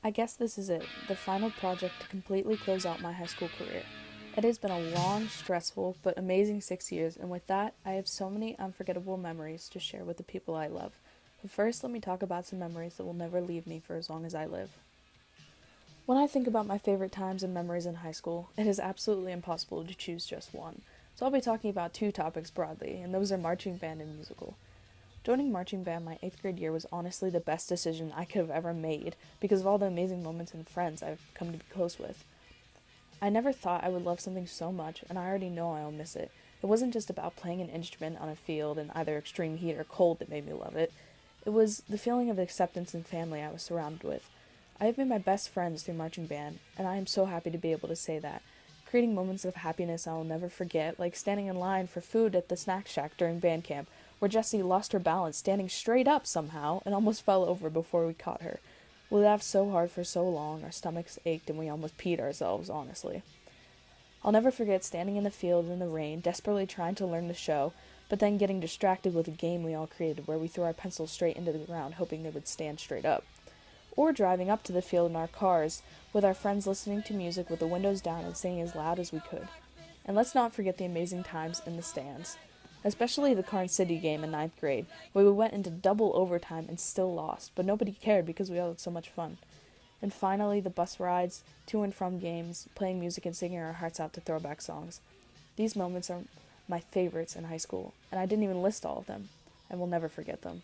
I guess this is it, the final project to completely close out my high school career. It has been a long, stressful, but amazing 6 years, and with that, I have so many unforgettable memories to share with the people I love. But first, let me talk about some memories that will never leave me for as long as I live. When I think about my favorite times and memories in high school, it is absolutely impossible to choose just one. So I'll be talking about two topics broadly, and those are marching band and musical. Joining marching band my 8th grade year was honestly the best decision I could have ever made because of all the amazing moments and friends I've come to be close with. I never thought I would love something so much, and I already know I'll miss it. It wasn't just about playing an instrument on a field in either extreme heat or cold that made me love it. It was the feeling of acceptance and family I was surrounded with. I have made my best friends through marching band, and I am so happy to be able to say that. Creating moments of happiness I will never forget, like standing in line for food at the snack shack during band camp, where Jessie lost her balance standing straight up somehow and almost fell over before we caught her. We laughed so hard for so long, our stomachs ached and we almost peed ourselves, honestly. I'll never forget standing in the field in the rain, desperately trying to learn the show, but then getting distracted with a game we all created where we threw our pencils straight into the ground, hoping they would stand straight up. Or driving up to the field in our cars, with our friends listening to music with the windows down and singing as loud as we could. And let's not forget the amazing times in the stands. Especially the Carn City game in ninth grade, where we went into double overtime and still lost, but nobody cared because we all had so much fun. And finally, the bus rides, to and from games, playing music and singing our hearts out to throwback songs. These moments are my favorites in high school, and I didn't even list all of them. I will never forget them.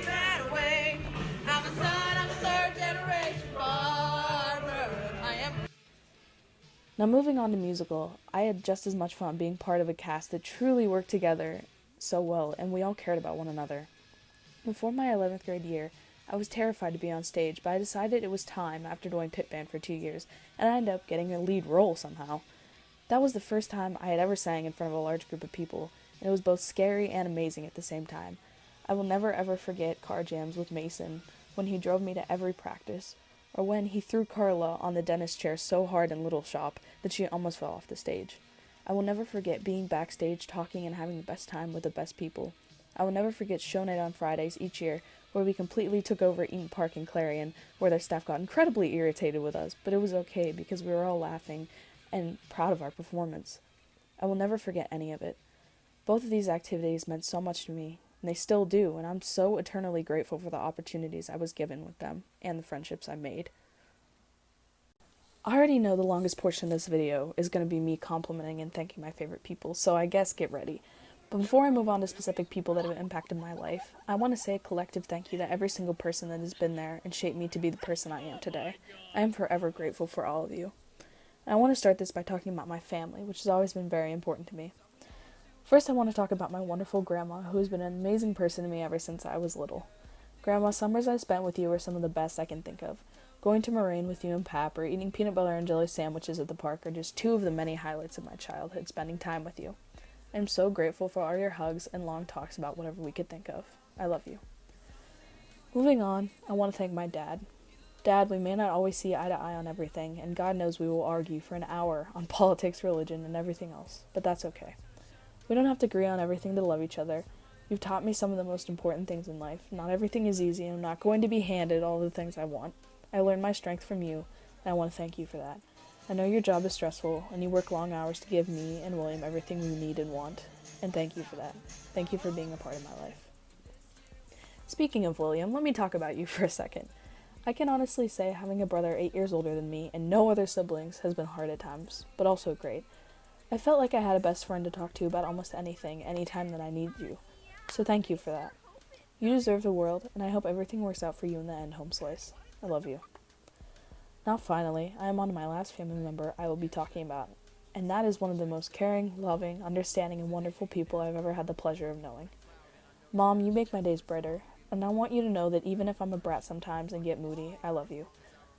That way. I'm a son of a third generation farmer. I am. Now, moving on to musical, I had just as much fun being part of a cast that truly worked together so well, and we all cared about one another. Before my 11th grade year, I was terrified to be on stage, but I decided it was time after doing pit band for 2 years, and I ended up getting a lead role somehow. That was the first time I had ever sang in front of a large group of people, and it was both scary and amazing at the same time. I will never ever forget car jams with Mason when he drove me to every practice, or when he threw Carla on the dentist chair so hard in Little Shop that she almost fell off the stage. I will never forget being backstage talking and having the best time with the best people. I will never forget show night on Fridays each year, where we completely took over Eaton Park in Clarion, where their staff got incredibly irritated with us, but it was okay because we were all laughing and proud of our performance. I will never forget any of it. Both of these activities meant so much to me, and they still do, and I'm so eternally grateful for the opportunities I was given with them and the friendships I made. I already know the longest portion of this video is going to be me complimenting and thanking my favorite people, so I guess get ready. But before I move on to specific people that have impacted my life, I want to say a collective thank you to every single person that has been there and shaped me to be the person I am today. I am forever grateful for all of you. And I want to start this by talking about my family, which has always been very important to me. First, I want to talk about my wonderful grandma, who has been an amazing person to me ever since I was little. Grandma, summers I spent with you are some of the best I can think of. Going to Moraine with you and Pap or eating peanut butter and jelly sandwiches at the park are just two of the many highlights of my childhood spending time with you. I am so grateful for all your hugs and long talks about whatever we could think of. I love you. Moving on, I want to thank my dad. Dad, we may not always see eye to eye on everything, and God knows we will argue for an hour on politics, religion, and everything else, but that's okay. We don't have to agree on everything to love each other. You've taught me some of the most important things in life. Not everything is easy, and I'm not going to be handed all the things I want. I learned my strength from you, and I want to thank you for that. I know your job is stressful, and you work long hours to give me and William everything we need and want, and thank you for that. Thank you for being a part of my life. Speaking of William, let me talk about you for a second. I can honestly say having a brother 8 years older than me and no other siblings has been hard at times, but also great. I felt like I had a best friend to talk to about almost anything, anytime that I needed you. So thank you for that. You deserve the world, and I hope everything works out for you in the end, home slice. I love you. Now finally, I am on to my last family member I will be talking about, and that is one of the most caring, loving, understanding, and wonderful people I've ever had the pleasure of knowing. Mom, you make my days brighter, and I want you to know that even if I'm a brat sometimes and get moody, I love you.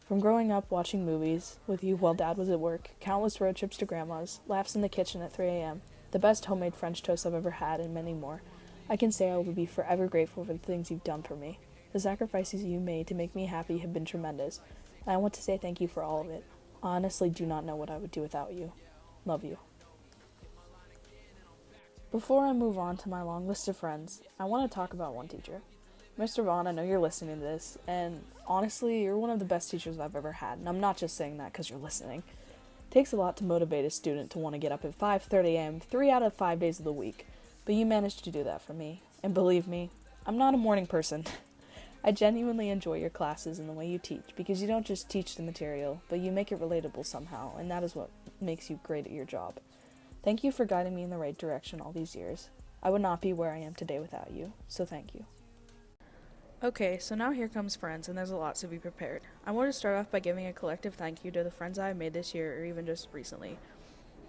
From growing up watching movies with you while Dad was at work, countless road trips to Grandma's, laughs in the kitchen at 3 a.m., the best homemade French toast I've ever had, and many more, I can say I will be forever grateful for the things you've done for me. The sacrifices you made to make me happy have been tremendous, and I want to say thank you for all of it. I honestly do not know what I would do without you. Love you. Before I move on to my long list of friends, I want to talk about one teacher. Mr. Vaughn, I know you're listening to this, and honestly, you're one of the best teachers I've ever had, and I'm not just saying that because you're listening. It takes a lot to motivate a student to want to get up at 5:30 a.m. 3 out of 5 days of the week, but you managed to do that for me, and believe me, I'm not a morning person. I genuinely enjoy your classes and the way you teach, because you don't just teach the material, but you make it relatable somehow, and that is what makes you great at your job. Thank you for guiding me in the right direction all these years. I would not be where I am today without you, so thank you. Okay, so now here comes friends, and there's a lot, so be prepared. I want to start off by giving a collective thank you to the friends I have made this year, or even just recently.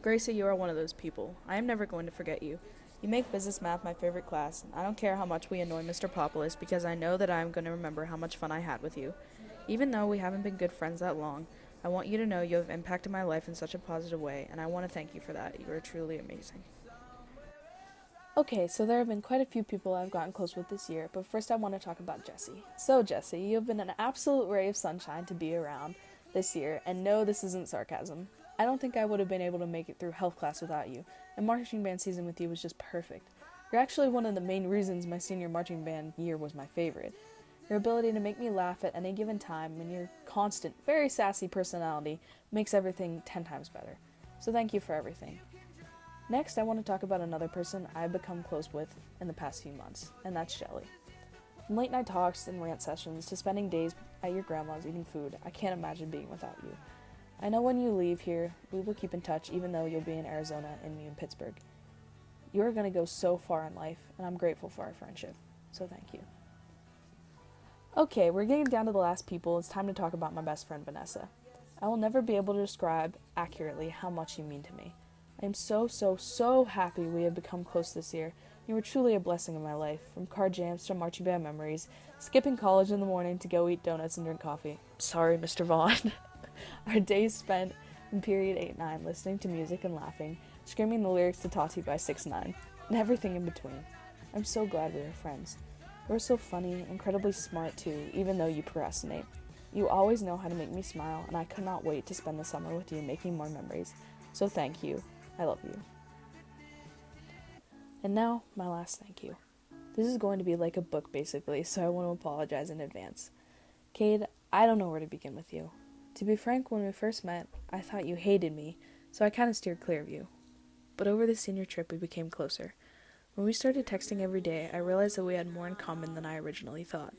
Gracie, you are one of those people. I am never going to forget you. You make business math my favorite class. I don't care how much we annoy Mr. Populus, because I know that I am going to remember how much fun I had with you. Even though we haven't been good friends that long, I want you to know you have impacted my life in such a positive way, and I want to thank you for that. You are truly amazing. Okay, so there have been quite a few people I've gotten close with this year, but first I want to talk about Jessie. So Jessie, you've been an absolute ray of sunshine to be around this year, and no, this isn't sarcasm. I don't think I would have been able to make it through health class without you, and marching band season with you was just perfect. You're actually one of the main reasons my senior marching band year was my favorite. Your ability to make me laugh at any given time and your constant, very sassy personality makes everything 10 times better. So thank you for everything. Next, I want to talk about another person I've become close with in the past few months, and that's Shelly. From late night talks and rant sessions to spending days at your grandma's eating food, I can't imagine being without you. I know when you leave here, we will keep in touch even though you'll be in Arizona and me in Pittsburgh. You are going to go so far in life, and I'm grateful for our friendship, so thank you. Okay, we're getting down to the last people. It's time to talk about my best friend, Vanessa. I will never be able to describe accurately how much you mean to me. I am so happy we have become close this year. You were truly a blessing in my life, from car jams to marching band memories, skipping college in the morning to go eat donuts and drink coffee. Sorry, Mr. Vaughn. Our days spent in period 8-9 listening to music and laughing, screaming the lyrics to Tati by 6ix9ine, and everything in between. I'm so glad we were friends. You're so funny, incredibly smart too, even though you procrastinate. You always know how to make me smile, and I could not wait to spend the summer with you making more memories. So thank you. I love you. And now, my last thank you. This is going to be like a book, basically, so I want to apologize in advance. Cade, I don't know where to begin with you. To be frank, when we first met, I thought you hated me, so I kind of steered clear of you. But over the senior trip, we became closer. When we started texting every day, I realized that we had more in common than I originally thought.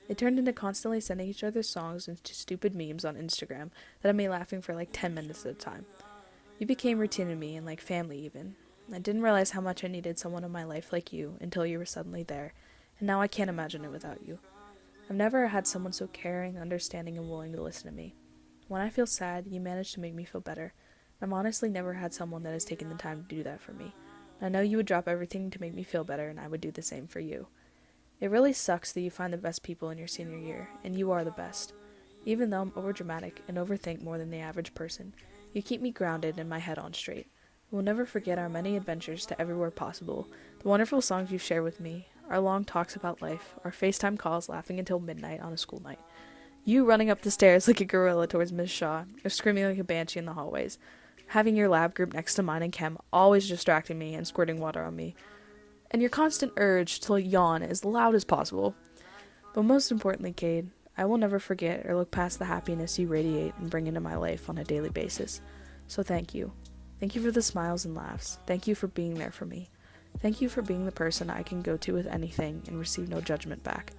It turned into constantly sending each other songs and stupid memes on Instagram that had me laughing for like 10 minutes at a time. You became routine to me and like family even. I didn't realize how much I needed someone in my life like you until you were suddenly there, and now I can't imagine it without you. I've never had someone so caring, understanding, and willing to listen to me. When I feel sad, you manage to make me feel better. I've honestly never had someone that has taken the time to do that for me. I know you would drop everything to make me feel better, and I would do the same for you. It really sucks that you find the best people in your senior year, and you are the best. Even though I'm overdramatic and overthink more than the average person, you keep me grounded and my head on straight. I will never forget our many adventures to everywhere possible, the wonderful songs you've shared with me, our long talks about life, our FaceTime calls laughing until midnight on a school night. You running up the stairs like a gorilla towards Miss Shaw, or screaming like a banshee in the hallways. Having your lab group next to mine and Chem always distracting me and squirting water on me. And your constant urge to yawn as loud as possible. But most importantly, Cade, I will never forget or look past the happiness you radiate and bring into my life on a daily basis. So thank you. Thank you for the smiles and laughs. Thank you for being there for me. Thank you for being the person I can go to with anything and receive no judgment back.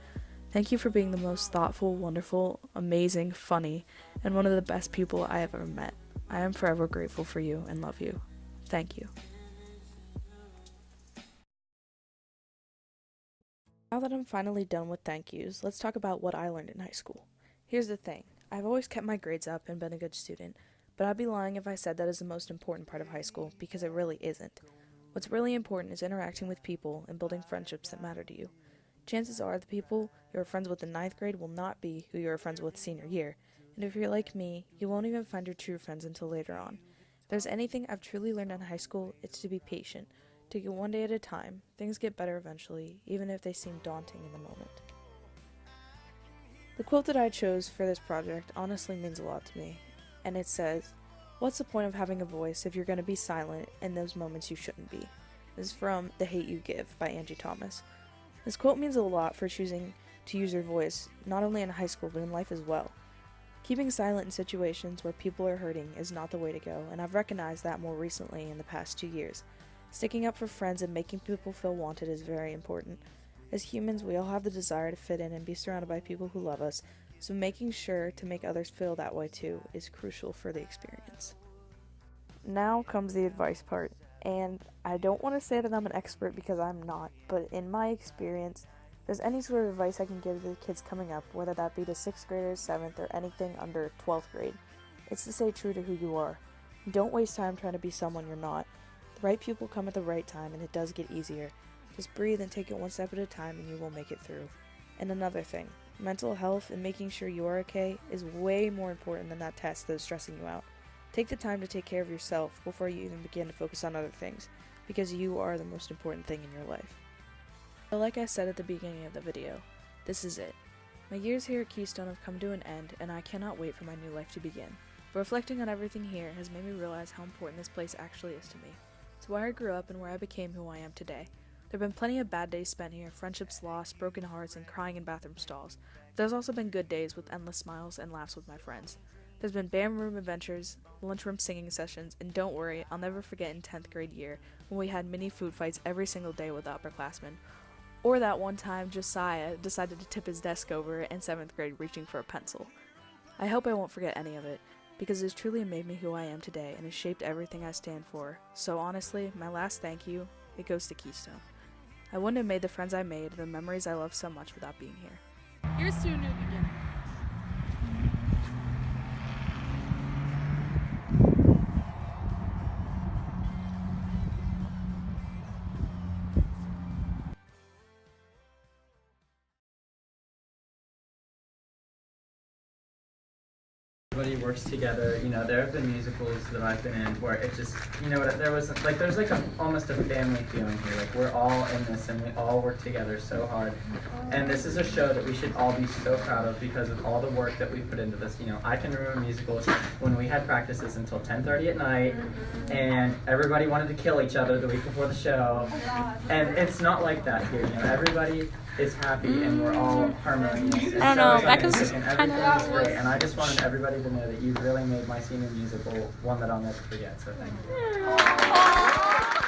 Thank you for being the most thoughtful, wonderful, amazing, funny, and one of the best people I have ever met. I am forever grateful for you and love you. Thank you. Now that I'm finally done with thank yous, let's talk about what I learned in high school. Here's the thing. I've always kept my grades up and been a good student, but I'd be lying if I said that is the most important part of high school, because it really isn't. What's really important is interacting with people and building friendships that matter to you. Chances are the people you're friends with in 9th grade will not be who you're friends with senior year, and if you're like me, you won't even find your true friends until later on. If there's anything I've truly learned in high school, it's to be patient. Take it one day at a time. Things get better eventually, even if they seem daunting in the moment. The quote that I chose for this project honestly means a lot to me, and it says, What's the point of having a voice if you're going to be silent in those moments you shouldn't be? This is from The Hate You Give by Angie Thomas. This quote means a lot for choosing to use your voice, not only in high school but in life as well. Keeping silent in situations where people are hurting is not the way to go, and I've recognized that more recently in the past 2 years. Sticking up for friends and making people feel wanted is very important. As humans, we all have the desire to fit in and be surrounded by people who love us, so making sure to make others feel that way too is crucial for the experience. Now comes the advice part, and I don't want to say that I'm an expert because I'm not, but in my experience, if there's any sort of advice I can give to the kids coming up, whether that be to 6th graders, 7th, or anything under 12th grade, it's to stay true to who you are. Don't waste time trying to be someone you're not. The right people come at the right time, and it does get easier. Just breathe and take it one step at a time, and you will make it through. And another thing, mental health and making sure you are okay is way more important than that test that is stressing you out. Take the time to take care of yourself before you even begin to focus on other things, because you are the most important thing in your life. But like I said at the beginning of the video, this is it. My years here at Keystone have come to an end, and I cannot wait for my new life to begin. But reflecting on everything here has made me realize how important this place actually is to me. It's where I grew up and where I became who I am today. There have been plenty of bad days spent here, friendships lost, broken hearts, and crying in bathroom stalls. There's also been good days with endless smiles and laughs with my friends. There's been band room adventures, lunchroom singing sessions, and don't worry, I'll never forget in 10th grade year when we had mini food fights every single day with the upperclassmen. Or that one time Josiah decided to tip his desk over in 7th grade reaching for a pencil. I hope I won't forget any of it, because it has truly made me who I am today and has shaped everything I stand for. So honestly, my last thank you, it goes to Keystone. I wouldn't have made the friends I made, the memories I love so much without being here. Here's to a new beginning. Everybody works together. You know, there have been musicals that I've been in where it just, you know, there was like, there's like almost a family feeling here. Like we're all in this and we all work together so hard. And this is a show that we should all be so proud of because of all the work that we've put into this. You know, I can remember musicals when we had practices until 10:30 at night and everybody wanted to kill each other the week before the show. And it's not like that here. You know, everybody is happy and we're all harmonious. And I don't know, that and was everything is great. And I just wanted everybody to know that you've really made my senior musical one that I'll never forget. So thank you.